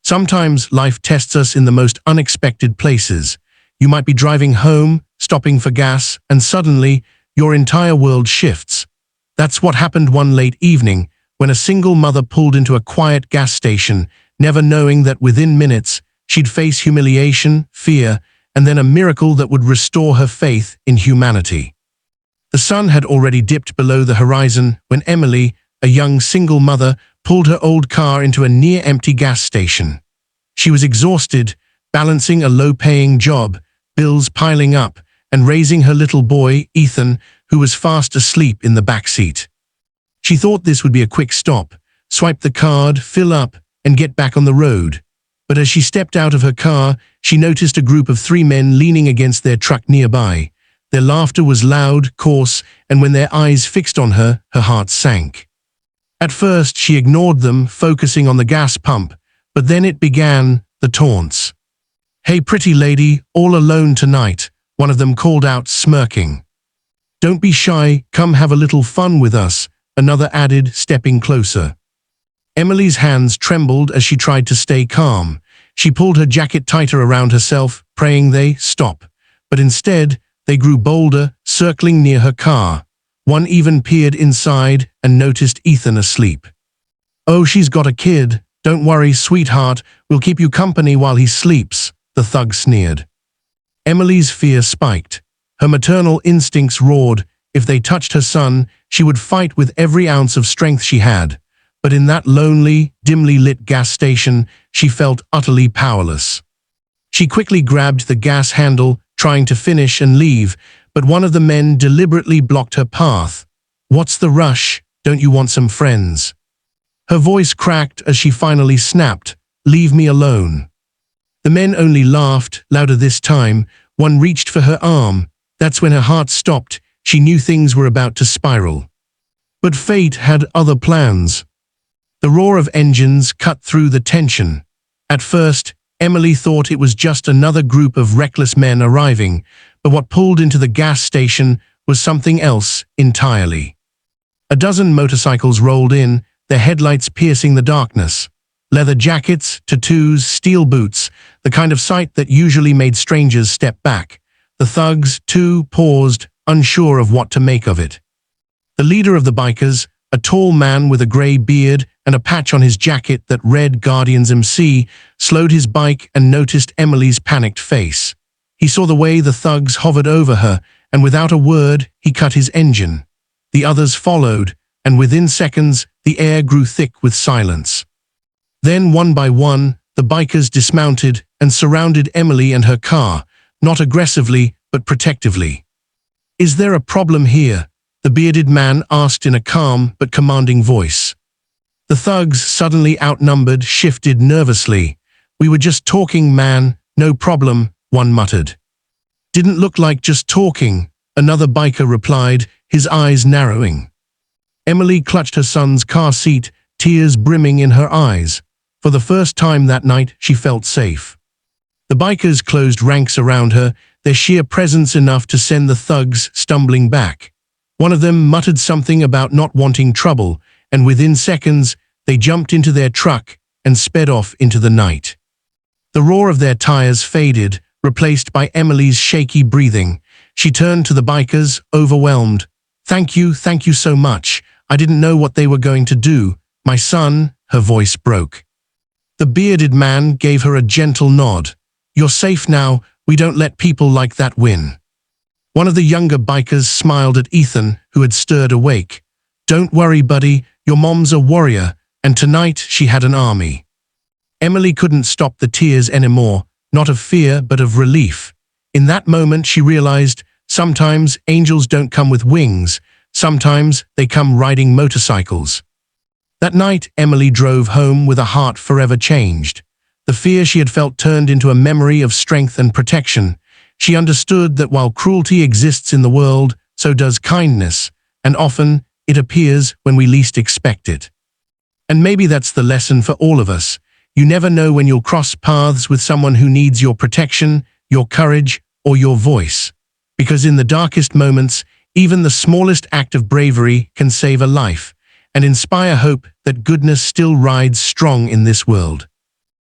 Sometimes life tests us in the most unexpected places. You might be driving home, stopping for gas, and suddenly, your entire world shifts. That's what happened one late evening, when a single mother pulled into a quiet gas station, never knowing that within minutes, she'd face humiliation, fear, and then a miracle that would restore her faith in humanity. The sun had already dipped below the horizon when Emily, a young single mother, pulled her old car into a near-empty gas station. She was exhausted, balancing a low-paying job, bills piling up, and raising her little boy, Ethan, who was fast asleep in the back seat. She thought this would be a quick stop, swipe the card, fill up, and get back on the road. But as she stepped out of her car, she noticed a group of 3 men leaning against their truck nearby. Their laughter was loud, coarse, and when their eyes fixed on her, her heart sank. At first, she ignored them, focusing on the gas pump, but then it began, the taunts. "Hey, pretty lady, all alone tonight," one of them called out, smirking. "Don't be shy, come have a little fun with us," another added, stepping closer. Emily's hands trembled as she tried to stay calm. She pulled her jacket tighter around herself, praying they stop. But instead, they grew bolder, circling near her car. One even peered inside and noticed Ethan asleep. "Oh, she's got a kid. Don't worry, sweetheart, we'll keep you company while he sleeps," the thug sneered. Emily's fear spiked. Her maternal instincts roared. If they touched her son, she would fight with every ounce of strength she had. But in that lonely, dimly lit gas station, she felt utterly powerless. She quickly grabbed the gas handle, trying to finish and leave, but one of the men deliberately blocked her path. "What's the rush? Don't you want some friends?" Her voice cracked as she finally snapped, "Leave me alone." The men only laughed, louder this time. One reached for her arm. That's when her heart stopped. She knew things were about to spiral. But fate had other plans. The roar of engines cut through the tension. At first, Emily thought it was just another group of reckless men arriving, but what pulled into the gas station was something else entirely. A dozen motorcycles rolled in, their headlights piercing the darkness. Leather jackets, tattoos, steel boots, the kind of sight that usually made strangers step back. The thugs, too, paused, unsure of what to make of it. The leader of the bikers, a tall man with a grey beard and a patch on his jacket that read Guardians MC, slowed his bike and noticed Emily's panicked face. He saw the way the thugs hovered over her, and without a word, he cut his engine. The others followed, and within seconds, the air grew thick with silence. Then, one by one, the bikers dismounted and surrounded Emily and her car, not aggressively, but protectively. "Is there a problem here?" the bearded man asked in a calm but commanding voice. The thugs, suddenly outnumbered, shifted nervously. "We were just talking, man, no problem," one muttered. "Didn't look like just talking," another biker replied, his eyes narrowing. Emily clutched her son's car seat, tears brimming in her eyes. For the first time that night, she felt safe. The bikers closed ranks around her, their sheer presence enough to send the thugs stumbling back. One of them muttered something about not wanting trouble, and within seconds, they jumped into their truck and sped off into the night. The roar of their tires faded, replaced by Emily's shaky breathing. She turned to the bikers, overwhelmed. Thank you so much. I didn't know what they were going to do. My son," her voice broke. The bearded man gave her a gentle nod. "You're safe now, we don't let people like that win." One of the younger bikers smiled at Ethan, who had stirred awake. "Don't worry, buddy, your mom's a warrior, and tonight she had an army." Emily couldn't stop the tears anymore, not of fear but of relief. In that moment she realized, sometimes angels don't come with wings, sometimes they come riding motorcycles. That night, Emily drove home with a heart forever changed. The fear she had felt turned into a memory of strength and protection. She understood that while cruelty exists in the world, so does kindness, and often it appears when we least expect it. And maybe that's the lesson for all of us. You never know when you'll cross paths with someone who needs your protection, your courage, or your voice. Because in the darkest moments, even the smallest act of bravery can save a life and inspire hope that goodness still rides strong in this world.